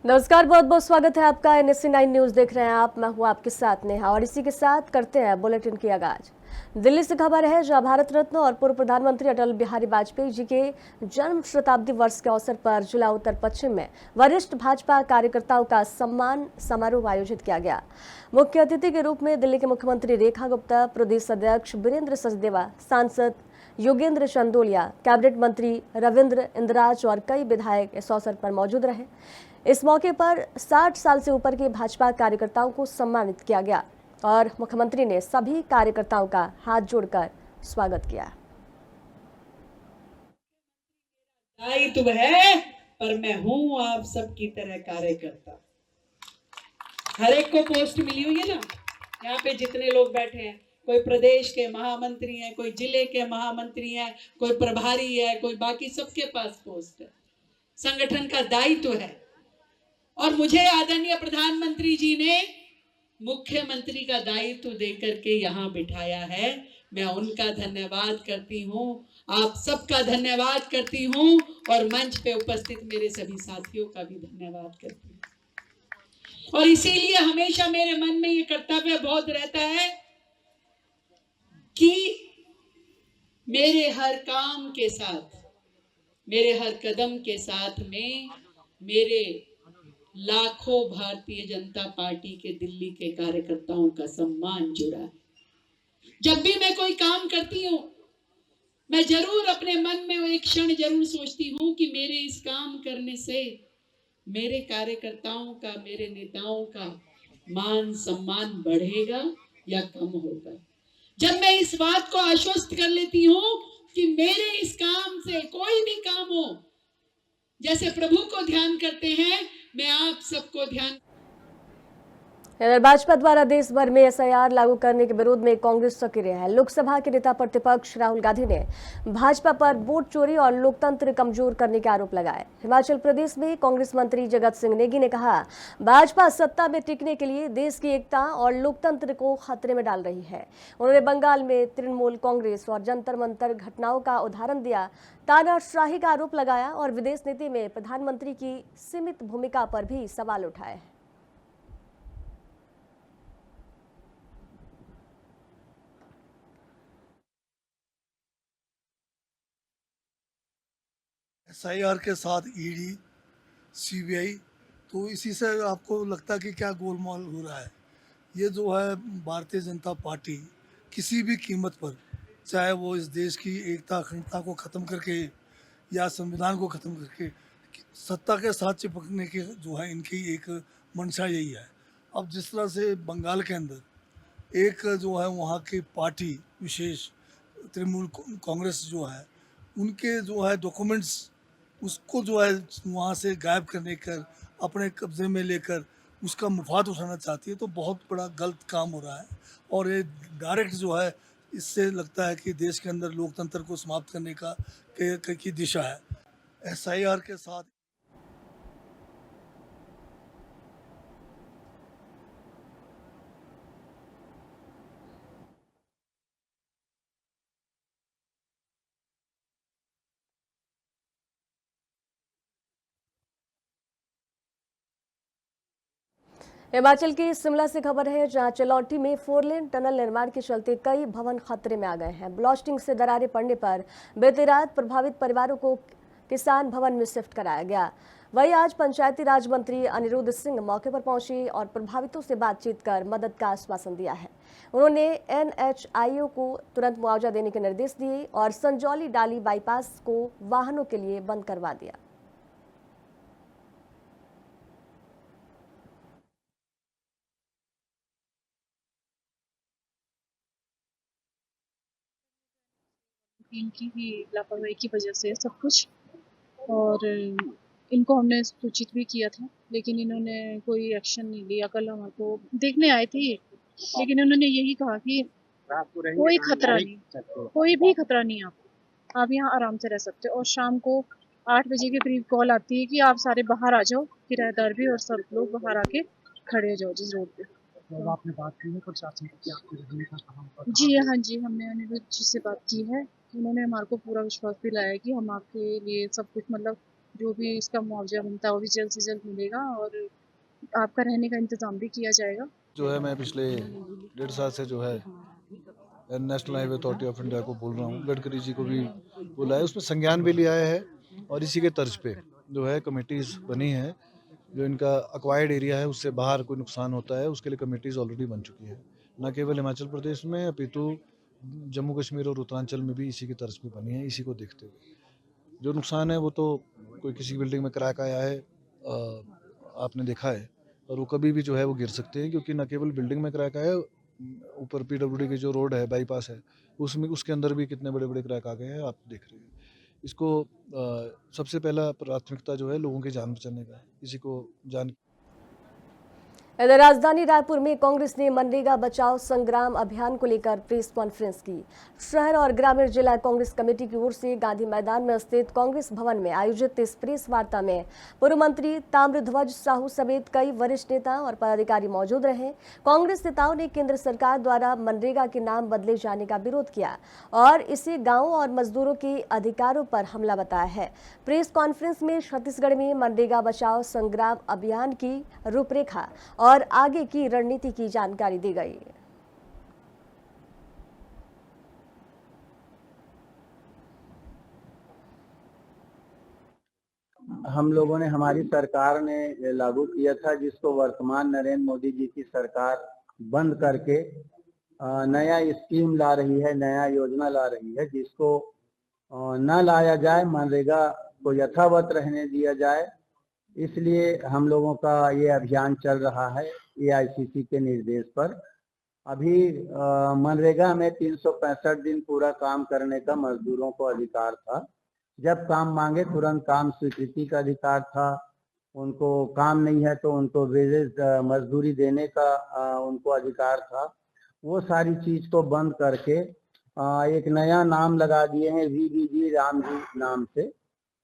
नमस्कार, बहुत बहुत स्वागत है आपका। NSC 9 न्यूज देख रहे हैं आप। मैं हूं आपके साथ नेहा और इसी के साथ करते हैं बुलेटिन की आगाज। दिल्ली से खबर है, जहां भारत रत्न और पूर्व प्रधानमंत्री अटल बिहारी वाजपेयी जी के जन्म शताब्दी वर्ष के अवसर पर जिला उत्तर पश्चिम में वरिष्ठ भाजपा कार्यकर्ताओं का सम्मान समारोह आयोजित किया गया। मुख्य अतिथि के रूप में दिल्ली के मुख्यमंत्री रेखा गुप्ता, प्रदेश अध्यक्ष वीरेंद्र सचदेवा, सांसद योगेंद्र चंदोलिया, कैबिनेट मंत्री रविंद्र इंदिराज और कई विधायक इस अवसर पर मौजूद रहे। इस मौके पर 60 साल से ऊपर के भाजपा कार्यकर्ताओं को सम्मानित किया गया और मुख्यमंत्री ने सभी कार्यकर्ताओं का हाथ जोड़कर स्वागत किया। दायित्व है, पर मैं हूं आप सबकी तरह कार्यकर्ता। हर एक को पोस्ट मिली हुई है ना, यहाँ पे जितने लोग बैठे हैं, कोई प्रदेश के महामंत्री हैं, कोई जिले के महामंत्री हैं, कोई प्रभारी है, कोई बाकी, सबके पास पोस्ट है। संगठन का दायित्व है और मुझे आदरणीय प्रधानमंत्री जी ने मुख्यमंत्री का दायित्व देकर के यहाँ बिठाया है। मैं उनका धन्यवाद करती हूँ, आप सबका धन्यवाद करती हूँ और मंच पे उपस्थित मेरे सभी साथियों का भी धन्यवाद करती हूँ। और इसीलिए हमेशा मेरे मन में ये कर्तव्य बहुत रहता है कि मेरे हर काम के साथ, मेरे हर कदम के साथ में मेरे लाखों भारतीय जनता पार्टी के दिल्ली के कार्यकर्ताओं का सम्मान जुड़ा है। जब भी मैं कोई काम करती हूँ, मैं जरूर अपने मन में एक क्षण जरूर सोचती हूँ कि मेरे इस काम करने से मेरे कार्यकर्ताओं का, मेरे नेताओं का मान सम्मान बढ़ेगा या कम होगा। जब मैं इस बात को आश्वस्त कर लेती हूँ कि मेरे इस काम से, कोई भी काम हो, जैसे प्रभु को ध्यान करते हैं, मैं आप सबको ध्यान। इधर भाजपा द्वारा देश भर में SIR लागू करने के विरोध में कांग्रेस सक्रिय है। लोकसभा के नेता प्रतिपक्ष राहुल गांधी ने भाजपा पर वोट चोरी और लोकतंत्र कमजोर करने के आरोप लगाए। हिमाचल प्रदेश में कांग्रेस मंत्री जगत सिंह नेगी ने कहा, भाजपा सत्ता में टिकने के लिए देश की एकता और लोकतंत्र को खतरे में डाल रही है। उन्होंने बंगाल में तृणमूल कांग्रेस और जंतर मंतर घटनाओं का उदाहरण दिया, तानाशाही का आरोप लगाया और विदेश नीति में प्रधानमंत्री की सीमित भूमिका पर भी सवाल उठाए। SIR के साथ ED, CBI, तो इसी से आपको लगता है कि क्या गोलमाल हो रहा है। ये जो है भारतीय जनता पार्टी किसी भी कीमत पर, चाहे वो इस देश की एकता अखंडता को ख़त्म करके या संविधान को ख़त्म करके, सत्ता के साथ चिपकने के जो है इनकी एक मंशा यही है। अब जिस तरह से बंगाल के अंदर एक जो है वहाँ की पार्टी विशेष तृणमूल कांग्रेस जो है, उनके जो है डॉक्यूमेंट्स उसको जो है वहाँ से गायब करने कर अपने कब्जे में लेकर उसका मुफाद उठाना चाहती है, तो बहुत बड़ा गलत काम हो रहा है। और ये डायरेक्ट जो है, इससे लगता है कि देश के अंदर लोकतंत्र को समाप्त करने का की दिशा है। SIR के साथ हिमाचल के शिमला से खबर है, जहां चलौटी में 4 लेन टनल निर्माण के चलते कई भवन खतरे में आ गए हैं। ब्लास्टिंग से दरारें पड़ने पर बीती रात प्रभावित परिवारों को किसान भवन में शिफ्ट कराया गया। वहीं आज पंचायती राज मंत्री अनिरुद्ध सिंह मौके पर पहुंचे और प्रभावितों से बातचीत कर मदद का आश्वासन दिया है। उन्होंने NHIO को तुरंत मुआवजा देने के निर्देश दिए और संजौली डाली बाईपास को वाहनों के लिए बंद करवा दिया। इनकी ही लापरवाही की वजह से सब कुछ। और इनको हमने सूचित भी किया था, लेकिन इन्होंने कोई एक्शन नहीं लिया। कल हमारे को देखने आए थे, लेकिन इन्होंने यही कहा कि कोई खतरा नहीं, कोई भी खतरा नहीं, आप यहाँ आराम से रह सकते हो। और शाम को 8 बजे के करीब कॉल आती है कि आप सारे बाहर आ जाओ, किराएदार भी और सब लोग बाहर आके खड़े हो जाओ जिस रोड पे। तो आपने बात की है प्रशासन की आपके रहने का कहाँ? जी हाँ जी, हमने अनिरुद्ध जी से बात की है। उन्होंने हमारे को पूरा विश्वास दिलाया कि हम आपके लिए सब कुछ, मतलब जो भी इसका मुआवजा बनता है वो भी जल्द से जल्द मिलेगा और आपका रहने का इंतज़ाम भी किया जाएगा। जो है मैं पिछले 1.5 साल से जो है national highway authority of India को बोल रहा हूँ, गडकरी जी को भी बोला है, उसमें संज्ञान भी लिया है और इसी के तर्ज पे जो है कमेटीज़ बनी है। जो इनका अक्वायर्ड एरिया है उससे बाहर कोई नुकसान होता है उसके लिए कमेटीज़ ऑलरेडी बन चुकी है, न केवल हिमाचल प्रदेश में अपितु जम्मू कश्मीर और उत्तरांचल में भी इसी की तर्ज पे बनी है। इसी को देखते हुए जो नुकसान है वो तो कोई किसी बिल्डिंग में क्रैक आया है, आपने देखा है, और वो कभी भी जो है वो गिर सकते हैं, क्योंकि न केवल बिल्डिंग में क्रैक आया, ऊपर पीडब्ल्यूडी की जो रोड है, बाईपास है, उसमें उसके अंदर भी कितने बड़े बड़े क्रैक आ गए हैं, आप देख रहे हैं। इसको सबसे पहला प्राथमिकता जो है लोगों की जान बचाने का, किसी को जान। इधर राजधानी रायपुर में कांग्रेस ने मनरेगा बचाओ संग्राम अभियान को लेकर प्रेस कॉन्फ्रेंस की। शहर और ग्रामीण जिला कांग्रेस कमेटी की ओर से गांधी मैदान में स्थित कांग्रेस भवन में आयोजित इस प्रेस वार्ता में पूर्व मंत्री ताम्रध्वज साहू समेत कई वरिष्ठ नेता और पदाधिकारी मौजूद रहे। कांग्रेस नेताओं ने केंद्र सरकार द्वारा मनरेगा के नाम बदले जाने का विरोध किया और इसे गाँवों और मजदूरों के अधिकारों पर हमला बताया है। प्रेस कॉन्फ्रेंस में छत्तीसगढ़ में मनरेगा बचाओ संग्राम अभियान की रूपरेखा और आगे की रणनीति की जानकारी दी गई। हम लोगों ने, हमारी सरकार ने लागू किया था, जिसको वर्तमान नरेंद्र मोदी जी की सरकार बंद करके नया स्कीम ला रही है, नया योजना ला रही है, जिसको न लाया जाए, मनरेगा को यथावत रहने दिया जाए। इसलिए हम लोगों का ये अभियान चल रहा है एआईसीसी के निर्देश पर। अभी मनरेगा में 365 दिन पूरा काम करने का मजदूरों को अधिकार था। जब काम मांगे तुरंत काम स्वीकृति का अधिकार था। उनको काम नहीं है तो उनको वेजेस मजदूरी देने का उनको अधिकार था। वो सारी चीज को बंद करके एक नया नाम लगा दिए हैं, VVG राम जी नाम से,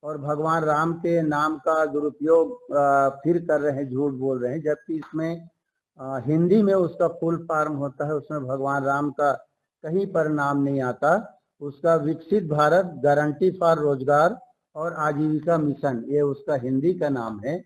और भगवान राम के नाम का दुरुपयोग फिर कर रहे हैं, झूठ बोल रहे हैं, जबकि इसमें हिंदी में उसका फुल फॉर्म होता है, उसमें भगवान राम का कहीं पर नाम नहीं आता। उसका विकसित भारत गारंटी फॉर रोजगार और आजीविका मिशन, ये उसका हिंदी का नाम है।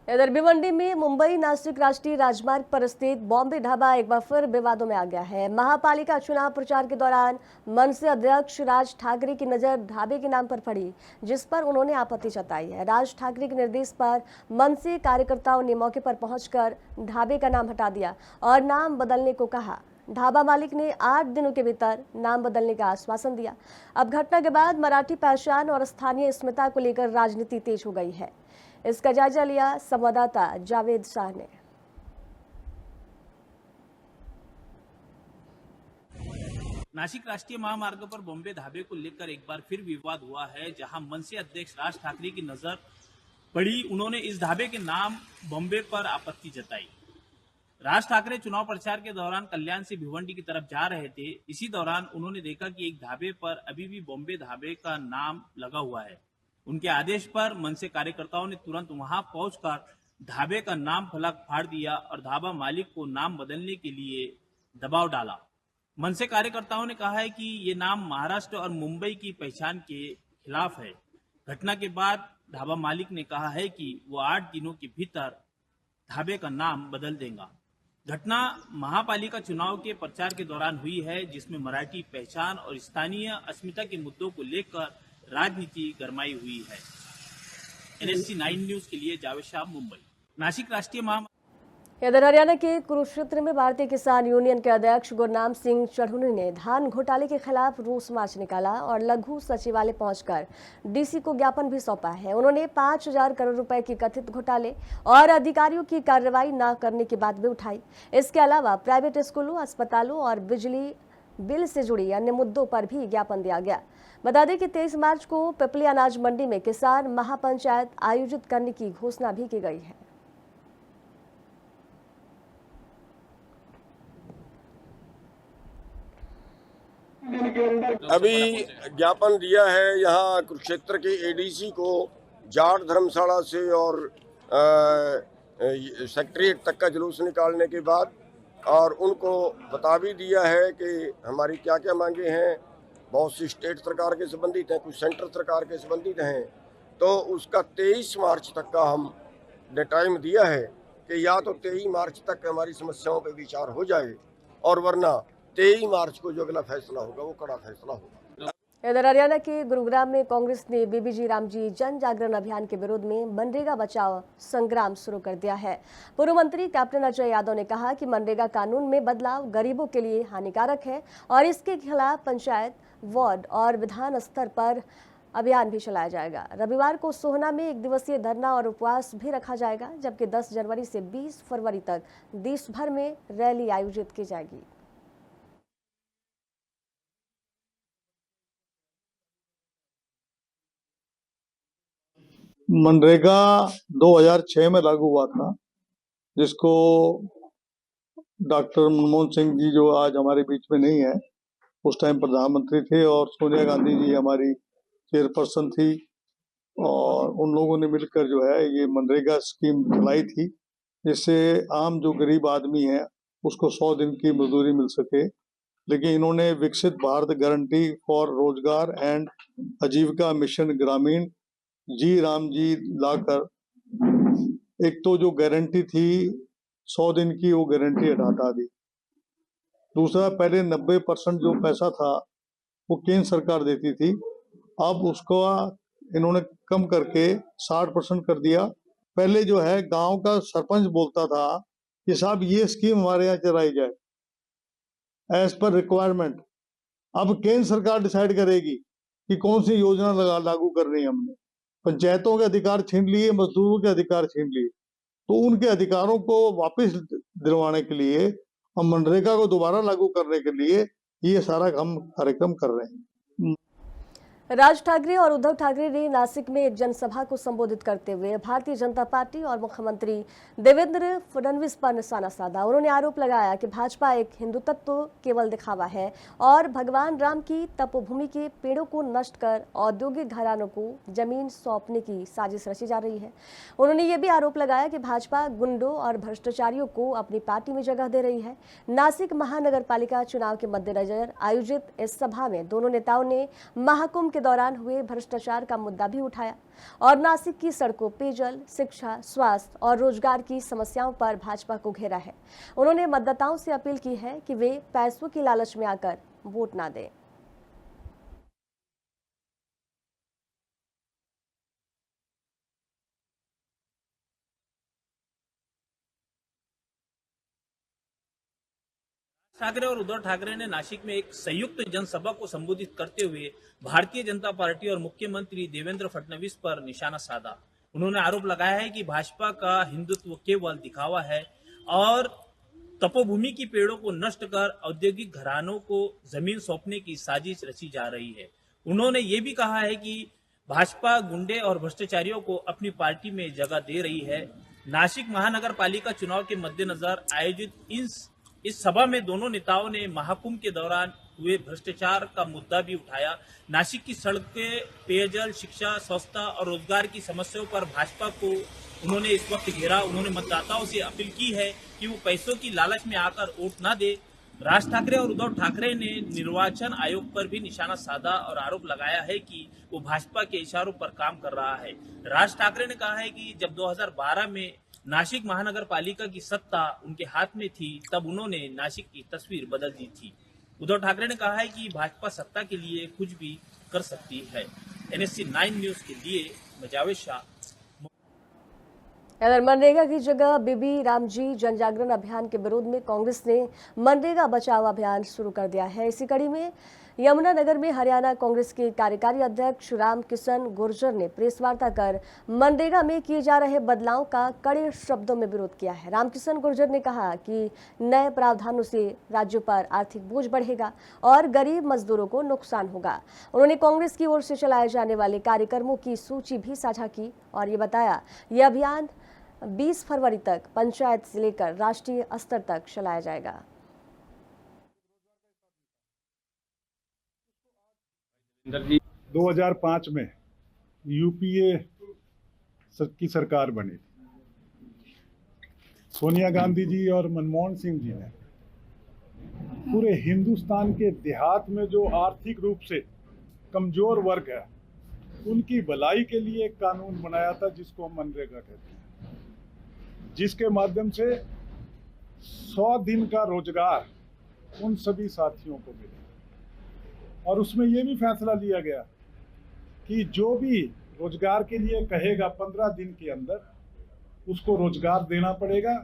इधर भिवंडी में मुंबई नासिक राष्ट्रीय राजमार्ग पर स्थित बॉम्बे ढाबा एक बार फिर विवादों में आ गया है। महापालिका चुनाव प्रचार के दौरान मनसे अध्यक्ष राज ठाकरे की नजर ढाबे के नाम पर पड़ी, जिस पर उन्होंने आपत्ति जताई है। राज ठाकरे के निर्देश पर मनसे कार्यकर्ताओं ने मौके पर पहुंचकर ढाबे का नाम हटा दिया और नाम बदलने को कहा। ढाबा मालिक ने 8 दिनों के भीतर नाम बदलने का आश्वासन दिया। अब घटना के बाद मराठी पहचान और स्थानीय अस्मिता को लेकर राजनीति तेज हो गई है। इसका जायजा लिया संवाददाता जावेद शाह ने। नासिक राष्ट्रीय महामार्ग पर बॉम्बे ढाबे को लेकर एक बार फिर विवाद हुआ है, जहां मनसे अध्यक्ष राज ठाकरे की नजर पड़ी। उन्होंने इस ढाबे के नाम बॉम्बे पर आपत्ति जताई। राज ठाकरे चुनाव प्रचार के दौरान कल्याण से भिवंडी की तरफ जा रहे थे। इसी दौरान उन्होंने देखा कि एक ढाबे पर अभी भी बॉम्बे ढाबे का नाम लगा हुआ है। उनके आदेश पर मनसे कार्यकर्ताओं ने तुरंत वहां पहुंचकर ढाबे का नाम फलक फाड़ दिया और ढाबा मालिक को नाम बदलने के लिए दबाव डाला। मनसे कार्यकर्ताओं ने कहा है कि ये नाम महाराष्ट्र और मुंबई की पहचान के खिलाफ है। घटना के बाद ढाबा मालिक ने कहा है कि वो 8 दिनों के भीतर ढाबे का नाम बदल देगा। घटना महापालिका चुनाव के प्रचार के दौरान हुई है, जिसमें मराठी पहचान और स्थानीय अस्मिता के मुद्दों को लेकर राजनीति गरमाई हुई है। NSC 9 न्यूज के लिए जावेद शाह, मुंबई। नासिक राष्ट्रीय इधर हरियाणा के कुरुक्षेत्र में भारतीय किसान यूनियन के अध्यक्ष गुरनाम सिंह चढ़ूनी ने धान घोटाले के खिलाफ रोष मार्च निकाला और लघु सचिवालय पहुंचकर DC को ज्ञापन भी सौंपा है। उन्होंने 5,000 करोड़ रुपए के कथित घोटाले और अधिकारियों की कार्रवाई न करने की बात भी उठाई। इसके अलावा प्राइवेट स्कूलों, अस्पतालों और बिजली बिल से जुड़ी अन्य मुद्दों पर भी ज्ञापन दिया गया। बता दें कि 23 मार्च को पिपली अनाज मंडी में किसान महापंचायत आयोजित करने की घोषणा भी की गई है। अभी ज्ञापन दिया है यहाँ कुरुक्षेत्र के ADC को जाट धर्मशाला से और सेक्रेटरीट तक का जुलूस निकालने के बाद, और उनको बता भी दिया है कि हमारी क्या क्या मांगे हैं बहुत सी स्टेट सरकार के संबंधित हैं, कुछ सेंट्रल सरकार के संबंधित हैं। तो उसका 23 मार्च तक का हमने टाइम दिया है कि या तो 23 मार्च तक हमारी समस्याओं पर विचार हो जाए और वरना 23 मार्च को जो अगला फैसला होगा वो कड़ा फैसला होगा। इधर हरियाणा के गुरुग्राम में कांग्रेस ने बीबीजी रामजी जन जागरण अभियान के विरोध में मनरेगा बचाओ संग्राम शुरू कर दिया है। पूर्व मंत्री कैप्टन अजय यादव ने कहा कि मनरेगा कानून में बदलाव गरीबों के लिए हानिकारक है और इसके खिलाफ पंचायत, वार्ड और विधान स्तर पर अभियान भी चलाया जाएगा। रविवार को सोहना में 1 दिवसीय धरना और उपवास भी रखा जाएगा, जबकि 10 जनवरी से 20 फरवरी तक देश भर में रैली आयोजित की जाएगी। मनरेगा 2006 में लागू हुआ था, जिसको डॉक्टर मनमोहन सिंह जी, जो आज हमारे बीच में नहीं है, उस टाइम प्रधानमंत्री थे और सोनिया गांधी जी हमारी चेयरपर्सन थी, और उन लोगों ने मिलकर जो है ये मनरेगा स्कीम चलाई थी, जिससे आम जो गरीब आदमी है उसको 100 दिन की मजदूरी मिल सके। लेकिन इन्होंने विकसित भारत गारंटी फॉर रोजगार एंड आजीविका मिशन ग्रामीण जी राम जी लाकर एक तो जो गारंटी थी 100 दिन की, वो गारंटी हटा दी। दूसरा, पहले 90% जो पैसा था वो केंद्र सरकार देती थी, अब उसको इन्होंने कम करके 60% कर दिया। पहले जो है गांव का सरपंच बोलता था कि साहब ये स्कीम हमारे यहाँ चलाई जाए एज पर रिक्वायरमेंट। अब केंद्र सरकार डिसाइड करेगी कि कौन सी योजना लागू करनी है। हमने पंचायतों के अधिकार छीन लिए, मजदूरों के अधिकार छीन लिए, तो उनके अधिकारों को वापस दिलवाने के लिए और मनरेगा को दोबारा लागू करने के लिए ये सारा हम कार्यक्रम कर रहे हैं। राज ठाकरे और उद्धव ठाकरे ने नासिक में एक जनसभा को संबोधित करते हुए भारतीय जनता पार्टी और मुख्यमंत्री देवेंद्र फडणवीस पर निशाना साधा। उन्होंने आरोप लगाया कि भाजपा एक हिंदुत्व तो केवल दिखावा है और भगवान राम की तपोभूमि के पेड़ों को नष्ट कर औद्योगिक घरानों को जमीन सौंपने की साजिश रची जा रही है। उन्होंने ये भी आरोप लगाया कि भाजपा गुंडों और भ्रष्टाचारियों को अपनी पार्टी में जगह दे रही है। नासिक महानगर पालिका चुनाव के मद्देनजर आयोजित इस सभा में दोनों नेताओं ने महाकुंभ के दौरान हुए भ्रष्टाचार का मुद्दा भी उठाया और नासिक की सड़कों, पेयजल, शिक्षा, स्वास्थ्य और रोजगार की समस्याओं पर भाजपा को घेरा है। उन्होंने मतदाताओं से अपील की है कि वे पैसों की लालच में आकर वोट ना दें। ठाकरे और उद्धव ठाकरे ने नासिक में एक संयुक्त जनसभा को संबोधित करते हुए भारतीय जनता पार्टी और मुख्यमंत्री देवेंद्र फडणवीस पर निशाना साधा। उन्होंने आरोप लगाया है कि भाजपा का हिंदुत्व केवल दिखावा है और तपोभूमि की पेड़ों को नष्ट कर औद्योगिक घरानों को जमीन सौंपने की साजिश रची जा रही है। उन्होंने ये भी कहा है कि भाजपा गुंडे और भ्रष्टाचारियों को अपनी पार्टी में जगह दे रही है। नासिक महानगर पालिका चुनाव के मद्देनजर आयोजित इस सभा में दोनों नेताओं ने महाकुंभ के दौरान हुए भ्रष्टाचार का मुद्दा भी उठाया। नासिक की सड़कें, पेयजल, शिक्षा, स्वच्छता और रोजगार की समस्याओं पर भाजपा को उन्होंने इस वक्त घेरा। उन्होंने मतदाताओं से अपील की है कि वो पैसों की लालच में आकर वोट न दे। राज ठाकरे और उद्धव ठाकरे ने निर्वाचन आयोग पर भी निशाना साधा और आरोप लगाया है कि वो भाजपा के इशारों पर काम कर रहा है। राज ठाकरे ने कहा है कि जब 2012 में नासिक महानगर पालिका की सत्ता उनके हाथ में थी, तब उन्होंने नासिक की तस्वीर बदल दी थी। उद्धव ठाकरे ने कहा है कि भाजपा सत्ता के लिए कुछ भी कर सकती है। NSC 9 न्यूज के लिए मैं जावेद शाह। इधर मनरेगा की जगह बीबी रामजी जनजागरण अभियान के विरोध में कांग्रेस ने मनरेगा बचाओ अभियान शुरू कर दिया है। इसी कड़ी में यमुनानगर में हरियाणा कांग्रेस के कार्यकारी अध्यक्ष राम किशन गुर्जर ने प्रेस वार्ता कर मनरेगा में किए जा रहे बदलाव का कड़े शब्दों में विरोध किया है। राम किशन गुर्जर ने कहा कि नए प्रावधानों से राज्यों पर आर्थिक बोझ बढ़ेगा और गरीब मजदूरों को नुकसान होगा। उन्होंने कांग्रेस की ओर से चलाए जाने वाले कार्यक्रमों की सूची भी साझा की और ये बताया यह अभियान 20 फरवरी तक पंचायत से लेकर राष्ट्रीय स्तर तक चलाया जाएगा। 2005 में यूपीए की सरकार बनी थी। सोनिया गांधी जी और मनमोहन सिंह जी ने पूरे हिंदुस्तान के देहात में जो आर्थिक रूप से कमजोर वर्ग है उनकी भलाई के लिए एक कानून बनाया था जिसको मनरेगा कहते हैं, जिसके माध्यम से 100 दिन का रोजगार उन सभी साथियों को मिले। और उसमें यह भी फैसला लिया गया कि जो भी रोजगार के लिए कहेगा 15 दिन के अंदर उसको रोजगार देना पड़ेगा,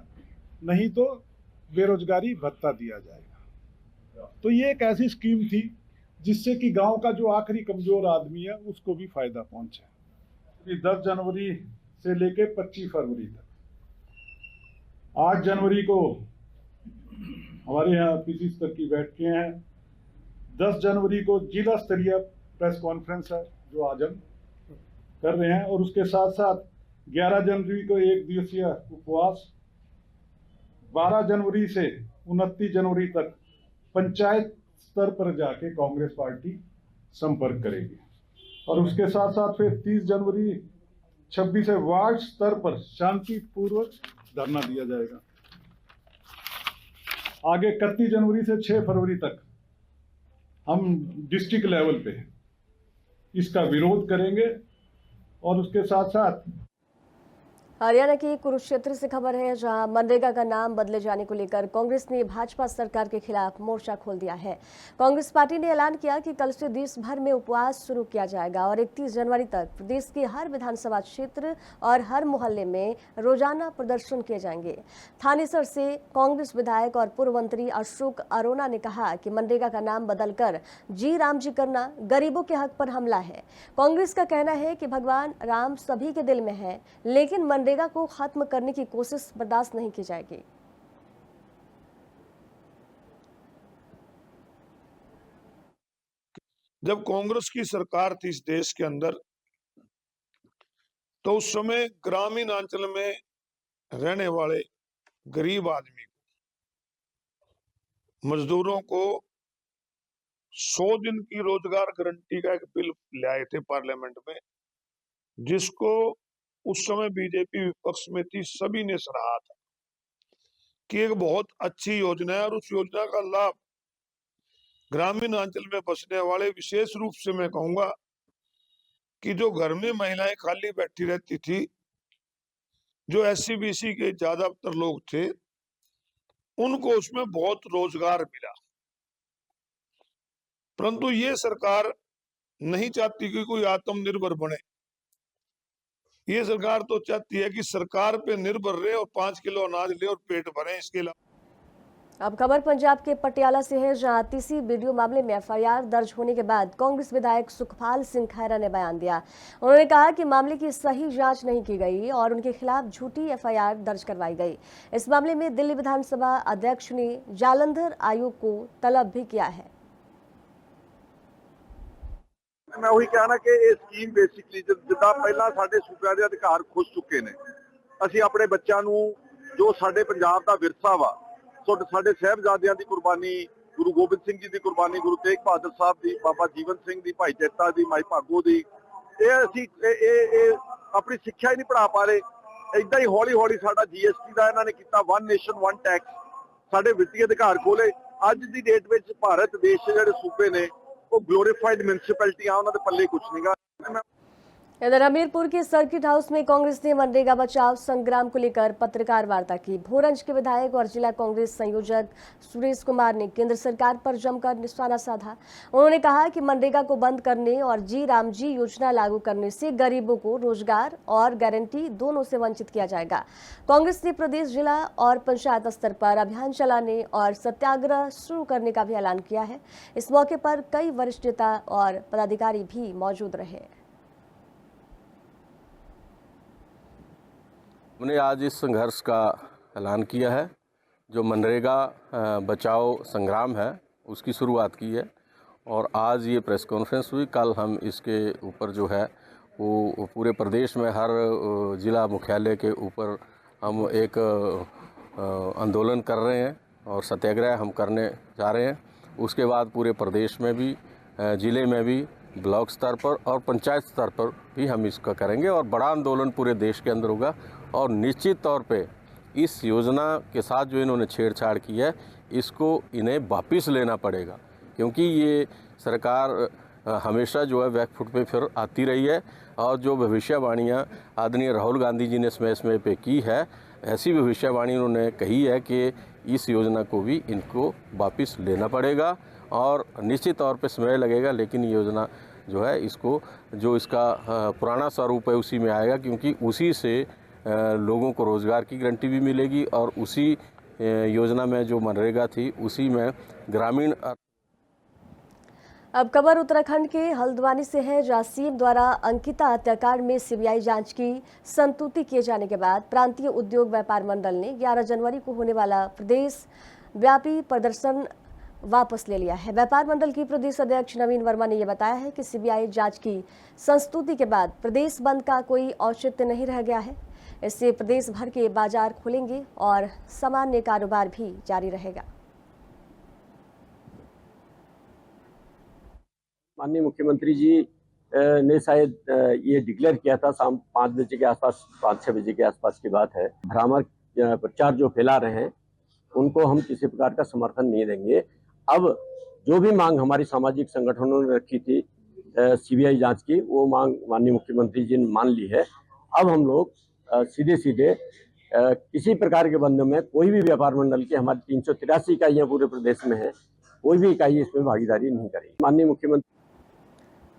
नहीं तो बेरोजगारी भत्ता दिया जाएगा। तो ये एक ऐसी स्कीम थी जिससे कि गांव का जो आखिरी कमजोर आदमी है उसको भी फायदा पहुंचा। 10 जनवरी से लेके 25 फरवरी तक, 8 जनवरी को हमारे यहाँ पीसी स्तर की बैठकें हैं, 10 जनवरी को जिला स्तरीय प्रेस कॉन्फ्रेंस है जो आज हम कर रहे हैं, और उसके साथ साथ 11 जनवरी को 1 दिवसीय उपवास, 12 जनवरी से 29 जनवरी तक पंचायत स्तर पर जाके कांग्रेस पार्टी संपर्क करेगी, और उसके साथ साथ फिर 30 जनवरी 26 से वार्ड स्तर पर शांतिपूर्वक धरना दिया जाएगा। आगे 31 जनवरी से 6 फरवरी तक हम डिस्ट्रिक्ट लेवल पे इसका विरोध करेंगे, और उसके साथ साथ हरियाणा के कुरुक्षेत्र से खबर है, जहां मनरेगा का नाम बदले जाने को लेकर कांग्रेस ने भाजपा सरकार के खिलाफ मोर्चा खोल दिया है। कांग्रेस पार्टी ने ऐलान किया कि कल से देश भर में उपवास शुरू किया जाएगा और 31 जनवरी तक प्रदेश के हर विधानसभा क्षेत्र और हर मोहल्ले में रोजाना प्रदर्शन किए जाएंगे। थानेसर से कांग्रेस विधायक और पूर्व मंत्री अशोक अरोड़ा ने कहा कि मनरेगा का नाम बदलकर जी राम जी करना गरीबों के हक पर हमला है। कांग्रेस का कहना है कि भगवान राम सभी के दिल में है, लेकिन मनरेगा को खत्म करने की कोशिश बर्दाश्त नहीं की जाएगी। जब कांग्रेस की सरकार थी इस देश के अंदर, तो उस समय ग्रामीण अंचल में रहने वाले गरीब आदमी मजदूरों को 100 दिन की रोजगार गारंटी का एक बिल लाए थे पार्लियामेंट में, जिसको उस समय बीजेपी विपक्ष में थी, सभी ने सराहा था कि एक बहुत अच्छी योजना है, और उस योजना का लाभ ग्रामीण अंचल में बसने वाले, विशेष रूप से मैं कहूंगा कि जो घर में महिलाएं खाली बैठी रहती थी, जो SC BC के ज्यादातर लोग थे, उनको उसमें बहुत रोजगार मिला। परंतु ये सरकार नहीं चाहती कि कोई आत्मनिर्भर बने। ये सरकार तो चाहती है कि सरकार पे निर्भर रहे और 5 किलो अनाज ले और पेट भरे। इसके अलावा अब खबर पंजाब के पटियाला से है, जहां तीसी वीडियो मामले में FIR दर्ज होने के बाद कांग्रेस विधायक सुखपाल सिंह खैरा ने बयान दिया। उन्होंने कहा कि मामले की सही जांच नहीं की गई और उनके खिलाफ झूठी FIR दर्ज करवाई गई। इस मामले में दिल्ली विधानसभा अध्यक्ष ने जालंधर आयोग को तलब भी किया है। मैं वही कहना कि ये स्कीम बेसिकली जिदा पहला साडे सूबे के अधिकार खुश चुके ने, असीं अपने बच्चों नूं जो साडे पंजाब दा विरसा वा, साडे साहिबजादियां दी कुर्बानी, गुरु गोबिंद सिंह जी दी कुर्बानी, गुरु तेग बहादुर साहब दी, बाबा जीवन सिंह दी, भाई जैता दी, माई भागो दी, असीं अपनी सिक्ख्या ही नहीं पढ़ा पा रहे। इदां ही हौली हौली साडा GST दा इन्हां ने कीता, वन नेशन वन टैक्स, साडे वित्तीय अधिकार खोले। अज दी डेट विच भारत देश जिहड़े सूबे ने वो ग्लोरीफाइड म्यूनसिपैलिटियां, उन्हां दे पल्ले कुछ नहीं गा। इधर हमीरपुर के सर्किट हाउस में कांग्रेस ने मनरेगा बचाव संग्राम को लेकर पत्रकार वार्ता की। भोरंज के विधायक और जिला कांग्रेस संयोजक सुरेश कुमार ने केंद्र सरकार पर जमकर निशाना साधा। उन्होंने कहा कि मनरेगा को बंद करने और जी राम जी योजना लागू करने से गरीबों को रोजगार और गारंटी दोनों से वंचित किया जाएगा। कांग्रेस ने प्रदेश, जिला और पंचायत स्तर पर अभियान चलाने और सत्याग्रह शुरू करने का भी ऐलान किया है। इस मौके पर कई वरिष्ठ नेता और पदाधिकारी भी मौजूद रहे। हमने आज इस संघर्ष का ऐलान किया है। जो मनरेगा बचाओ संग्राम है उसकी शुरुआत की है, और आज ये प्रेस कॉन्फ्रेंस हुई। कल हम इसके ऊपर जो है वो पूरे प्रदेश में हर जिला मुख्यालय के ऊपर हम एक आंदोलन कर रहे हैं और सत्याग्रह हम करने जा रहे हैं। उसके बाद पूरे प्रदेश में भी, ज़िले में भी, ब्लॉक स्तर पर और पंचायत स्तर पर भी हम इसका करेंगे, और बड़ा आंदोलन पूरे देश के अंदर होगा। और निश्चित तौर पे इस योजना के साथ जो इन्होंने छेड़छाड़ की है इसको इन्हें वापस लेना पड़ेगा, क्योंकि ये सरकार हमेशा जो है बैकफुट पे फिर आती रही है और जो भविष्यवाणियाँ आदरणीय राहुल गांधी जी ने समय पे की है, ऐसी भविष्यवाणी उन्होंने कही है कि इस योजना को भी इनको वापस लेना पड़ेगा और निश्चित तौर पे समय लगेगा, लेकिन ये योजना जो है इसको जो इसका पुराना स्वरूप है उसी में आएगा, क्योंकि उसी से लोगों को रोज़गार की गारंटी भी मिलेगी और उसी योजना में जो मनरेगा थी उसी में ग्रामीण। अब खबर उत्तराखंड के हल्द्वानी से है, जहां सीएम द्वारा अंकिता हत्याकांड में सीबीआई जांच की संस्तुति किए जाने के बाद प्रांतीय उद्योग व्यापार मंडल ने 11 जनवरी को होने वाला प्रदेश व्यापी प्रदर्शन वापस ले लिया है। व्यापार मंडल की प्रदेश अध्यक्ष नवीन वर्मा ने यह बताया है कि सीबीआई जांच की संस्तुति के बाद प्रदेश बंद का कोई औचित्य नहीं रह गया है। इससे प्रदेश भर के बाजार खुलेंगे और सामान्य कारोबार भी जारी रहेगा। माननीय मुख्यमंत्री जी ने शायद ये डिक्लेयर किया था शाम 5 बजे के आसपास, 5-6 बजे के आसपास की बात है। भ्रामक प्रचार जो फैला रहे हैं उनको हम किसी प्रकार का समर्थन नहीं देंगे। अब जो भी मांग हमारी सामाजिक संगठनों ने रखी थी सीबीआई जांच की, वो मांग माननीय मुख्यमंत्री जी ने मान ली है। अब हम लोग सीधे सीधे किसी प्रकार के बंद में कोई भी व्यापार मंडल की, हमारी 383 इकाइयाँ पूरे प्रदेश में है, कोई भी इकाई इसमें भागीदारी नहीं करेगी। माननीय मुख्यमंत्री।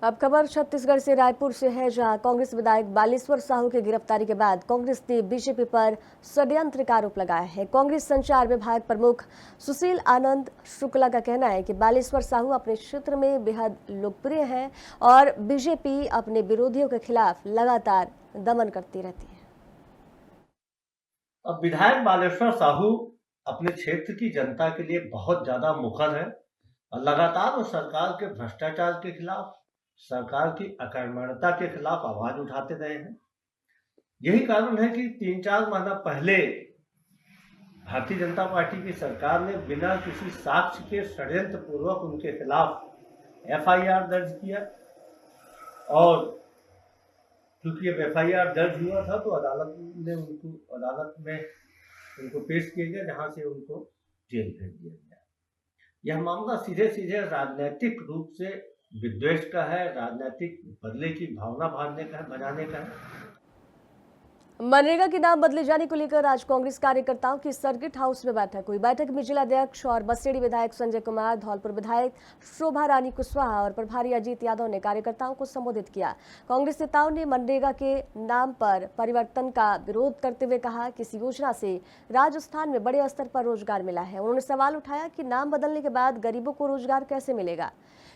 अब खबर छत्तीसगढ़ से रायपुर से है, जहां कांग्रेस विधायक बालेश्वर साहू की गिरफ्तारी के बाद कांग्रेस ने बीजेपी पर षड्यंत्र का आरोप लगाया है। कांग्रेस संचार विभाग प्रमुख सुशील आनंद शुक्ला का कहना है कि बालेश्वर साहू अपने क्षेत्र में बेहद लोकप्रिय हैं और बीजेपी अपने विरोधियों के खिलाफ लगातार दमन करती रहती है। अब विधायक बालेश्वर साहू अपने क्षेत्र की जनता के लिए बहुत ज्यादा मुखर है और लगातार वो सरकार के भ्रष्टाचार के खिलाफ, सरकार की अकर्मण्यता के खिलाफ आवाज उठाते रहे हैं। यही कारण है कि 3-4 महीना पहले भारतीय जनता पार्टी की सरकार ने बिना किसी साक्ष्य के षड्यंत्र पूर्वक उनके खिलाफ एफआईआर दर्ज किया और क्योंकि अब एफआईआर दर्ज हुआ था तो अदालत में उनको पेश किया गया, जहां से उनको जेल भेज दिया गया। यह मामला सीधे सीधे राजनीतिक रूप से विद्वेष का है, राजनीतिक बदले की भावना बनाने का है। मनरेगा के नाम बदले जाने को लेकर आज कांग्रेस कार्यकर्ताओं की सर्किट हाउस में बैठक हुई। बैठक में जिलाध्यक्ष और बसेड़ी विधायक संजय कुमार, धौलपुर विधायक शोभा रानी कुशवाहा और प्रभारी अजीत यादव ने कार्यकर्ताओं को संबोधित किया। कांग्रेस नेताओं ने मनरेगा के नाम पर परिवर्तन का विरोध करते हुए कहा कि इस योजना से राजस्थान में बड़े स्तर पर रोजगार मिला है। उन्होंने सवाल उठाया कि नाम बदलने के बाद गरीबों को रोजगार कैसे मिलेगा,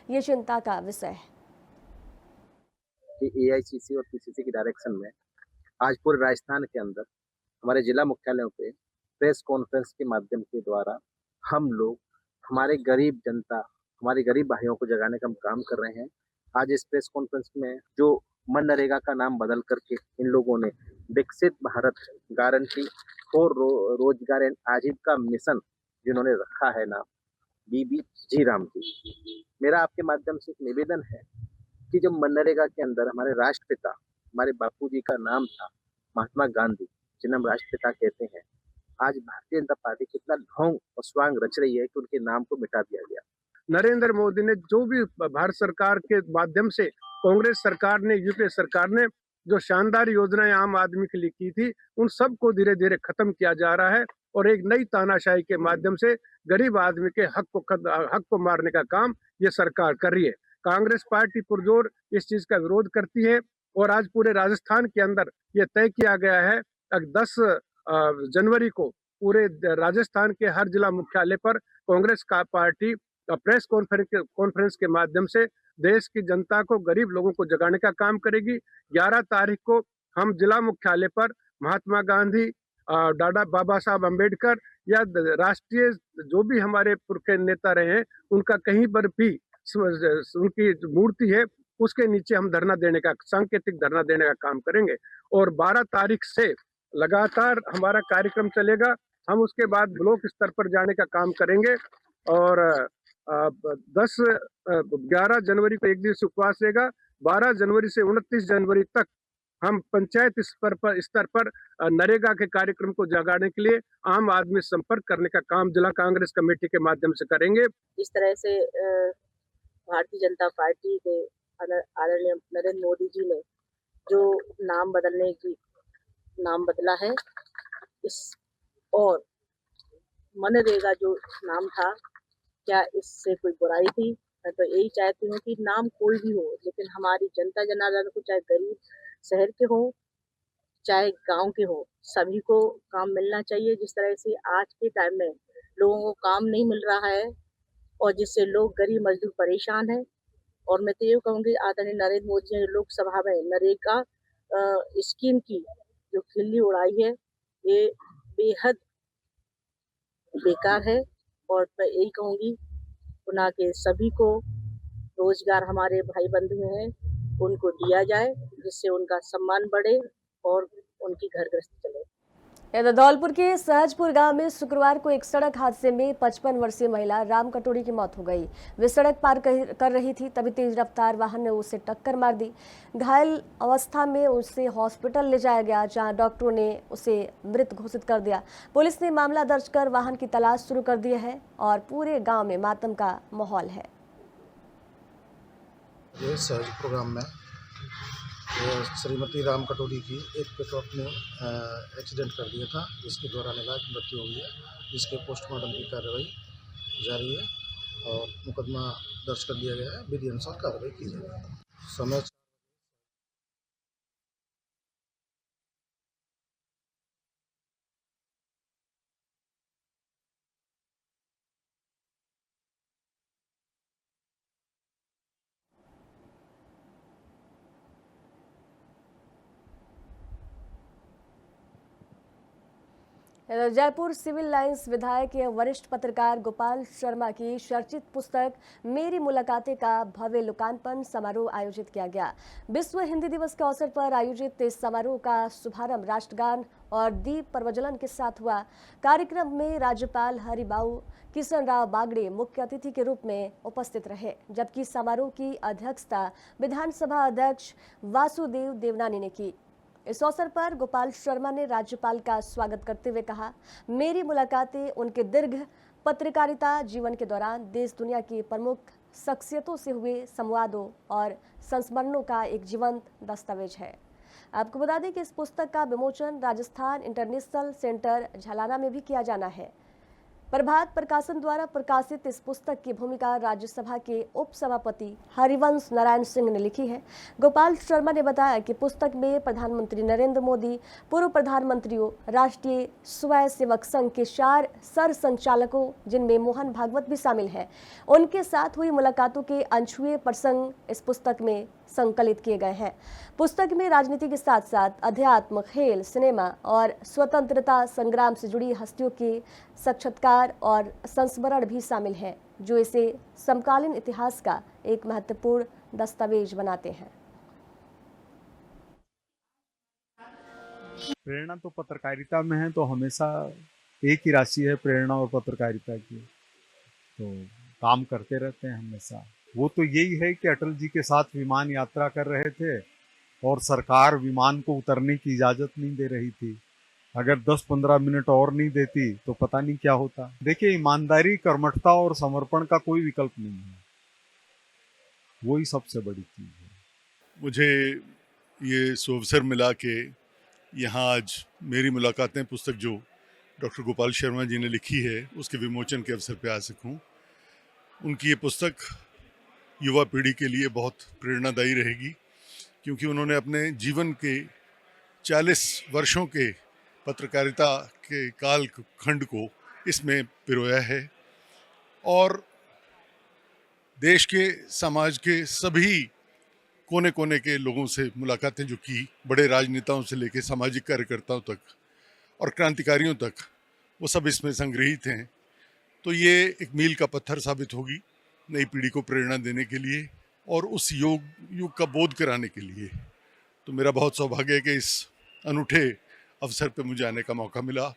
ये चिंता का विषय है। एआईसीसी और पीसीसी की डायरेक्शन में आज पूरे राजस्थान के अंदर हमारे जिला मुख्यालयों पे प्रेस कॉन्फ्रेंस के माध्यम के द्वारा हम लोग हमारे गरीब जनता, हमारे गरीब भाइयों को जगाने का हम काम कर रहे हैं। आज इस प्रेस कॉन्फ्रेंस में जो मनरेगा का नाम बदल करके इन लोगों ने विकसित भारत गारंटी फॉर रोजगार एंड आजीविका मिशन जिन्होंने रखा है नाम, बीबी जी राम जी, मेरा आपके माध्यम से एक निवेदन है कि जो मनरेगा के अंदर हमारे राष्ट्रपिता, हमारे बापूजी का नाम था महात्मा गांधी, जिन्हें हम राष्ट्रपिता कहते हैं, आज भारतीय जनता पार्टी कितना ढोंग और स्वांग रच रही है कि उनके नाम को मिटा दिया गया। नरेंद्र मोदी ने जो भी भारत सरकार के माध्यम से कांग्रेस सरकार ने, यूपीए सरकार ने जो शानदार योजनाएं आम आदमी के लिए की थी, उन सबको धीरे धीरे खत्म किया जा रहा है और एक नई तानाशाही के माध्यम से गरीब आदमी के हक को मारने का काम ये सरकार कर रही है। कांग्रेस पार्टी पुरजोर इस चीज का विरोध करती है और आज पूरे राजस्थान के अंदर ये तय किया गया है 10 जनवरी को पूरे राजस्थान के हर जिला मुख्यालय पर कांग्रेस का पार्टी प्रेस कॉन्फ्रेंस के माध्यम से देश की जनता को, गरीब लोगों को जगाने का काम करेगी। 11 तारीख को हम जिला मुख्यालय पर महात्मा गांधी, डॉक्टर बाबा साहब अम्बेडकर या राष्ट्रीय जो भी हमारे पुरखे नेता रहे हैं उनका कहीं पर भी उनकी मूर्ति है उसके नीचे हम धरना देने का, सांकेतिक धरना देने का काम करेंगे और 12 तारीख से लगातार हमारा कार्यक्रम चलेगा। हम उसके बाद ब्लॉक स्तर पर जाने का काम करेंगे और 11 जनवरी को एक दिवसीय उपवास रहेगा। 12 जनवरी से 29 जनवरी तक हम पंचायत स्तर पर नरेगा के कार्यक्रम को जगाने के लिए आम आदमी संपर्क करने का काम जिला कांग्रेस कमेटी के माध्यम से करेंगे। इस तरह से भारतीय जनता पार्टी के आदरणीय नरेंद्र मोदी जी ने जो नाम बदला है इस और मनरेगा जो नाम था, क्या इससे कोई बुराई थी? मैं तो यही चाहती हूँ कि नाम कोई भी हो, लेकिन हमारी जनता जनार्दन को, चाहे गरीब शहर के हो चाहे गांव के हो, सभी को काम मिलना चाहिए। जिस तरह से आज के टाइम में लोगों को काम नहीं मिल रहा है और जिससे लोग गरीब मजदूर परेशान हैं। और मैं तो ये कहूँगी आदरणीय नरेंद्र मोदी जी ने लोकसभा में नरेगा स्कीम की जो खिल्ली उड़ाई है, ये बेहद बेकार है। और मैं यही कहूँगी पुनः के सभी को रोजगार हमारे भाई बंधु हैं उनको दिया जाए, जिससे उनका सम्मान बढ़े और उनकी घर गृहस्थी चले। इधर धौलपुर के सहजपुर गांव में शुक्रवार को एक सड़क हादसे में 55 वर्षीय महिला राम कटोरी की मौत हो गई। वे सड़क पार कर रही थी, तभी तेज रफ्तार वाहन ने उसे टक्कर मार दी। घायल अवस्था में उसे हॉस्पिटल ले जाया गया, जहां डॉक्टरों ने उसे मृत घोषित कर दिया। पुलिस ने मामला दर्ज कर वाहन की तलाश शुरू कर दी है और पूरे गाँव में मातम का माहौल है। ये सहजपुर गाँव में श्रीमती राम कटोरी की एक पिकअप ने एक्सीडेंट कर दिया था, जिसके द्वारा इलाज मृत्यु हुई है, जिसके पोस्टमार्टम की कार्रवाई जारी है और मुकदमा दर्ज कर लिया गया है। विधि अनुसार कार्रवाई की जाएगी। समय जयपुर सिविल लाइंस विधायक एवं वरिष्ठ पत्रकार गोपाल शर्मा की चर्चित पुस्तक मेरी मुलाकातें का भव्य लोकार्पण समारोह आयोजित किया गया। विश्व हिंदी दिवस के अवसर पर आयोजित इस समारोह का शुभारंभ राष्ट्रगान और दीप प्रज्वलन के साथ हुआ। कार्यक्रम में राज्यपाल हरिबाऊ किशन राव बागड़े मुख्य अतिथि के रूप में उपस्थित रहे, जबकि समारोह की अध्यक्षता विधानसभा अध्यक्ष वासुदेव देवनानी ने की। इस अवसर पर गोपाल शर्मा ने राज्यपाल का स्वागत करते हुए कहा, मेरी मुलाकातें उनके दीर्घ पत्रकारिता जीवन के दौरान देश दुनिया की प्रमुख शख्सियतों से हुए संवादों और संस्मरणों का एक जीवंत दस्तावेज है। आपको बता दें कि इस पुस्तक का विमोचन राजस्थान इंटरनेशनल सेंटर झलाना में भी किया जाना है। प्रभात प्रकाशन द्वारा प्रकाशित इस पुस्तक की भूमिका राज्यसभा के उप सभापति हरिवंश नारायण सिंह ने लिखी है। गोपाल शर्मा ने बताया कि पुस्तक में प्रधानमंत्री नरेंद्र मोदी, पूर्व प्रधानमंत्रियों, राष्ट्रीय स्वयंसेवक संघ के 4 सर संचालकों, जिनमें मोहन भागवत भी शामिल हैं, उनके साथ हुई मुलाकातों के अनछुए प्रसंग इस पुस्तक में संकलित किए गए हैं। पुस्तक में राजनीति के साथ साथ अध्यात्म, खेल, सिनेमा और स्वतंत्रता संग्राम से जुड़ी हस्तियों के साक्षात्कार और संस्मरण भी शामिल हैं, जो इसे समकालीन इतिहास का एक महत्वपूर्ण दस्तावेज बनाते हैं। प्रेरणा तो पत्रकारिता में है, तो हमेशा एक ही राशि है प्रेरणा और पत्रकारिता की, तो काम करते रहते हैं हमेशा। वो तो यही है कि अटल जी के साथ विमान यात्रा कर रहे थे और सरकार विमान को उतरने की इजाज़त नहीं दे रही थी। अगर 10-15 मिनट और नहीं देती तो पता नहीं क्या होता। देखिए, ईमानदारी, कर्मठता और समर्पण का कोई विकल्प नहीं है, वही सबसे बड़ी चीज़ है। मुझे ये सुअवसर मिला कि यहाँ आज मेरी मुलाकातें पुस्तक जो डॉक्टर गोपाल शर्मा जी ने लिखी है, उसके विमोचन के अवसर पे आ सकूँ। उनकी ये पुस्तक युवा पीढ़ी के लिए बहुत प्रेरणादायी रहेगी, क्योंकि उन्होंने अपने जीवन के 40 वर्षों के पत्रकारिता के काल खंड को इसमें पिरोया है और देश के, समाज के सभी कोने कोने के लोगों से मुलाकातें जो की, बड़े राजनेताओं से लेकर सामाजिक कार्यकर्ताओं तक और क्रांतिकारियों तक, वो सब इसमें संग्रहित हैं। तो ये एक मील का पत्थर साबित होगी नई पीढ़ी को प्रेरणा देने के लिए और उस युग का बोध कराने के लिए। तो मेरा बहुत सौभाग्य है कि इस अनूठे अवसर पे मुझे आने का मौका मिला।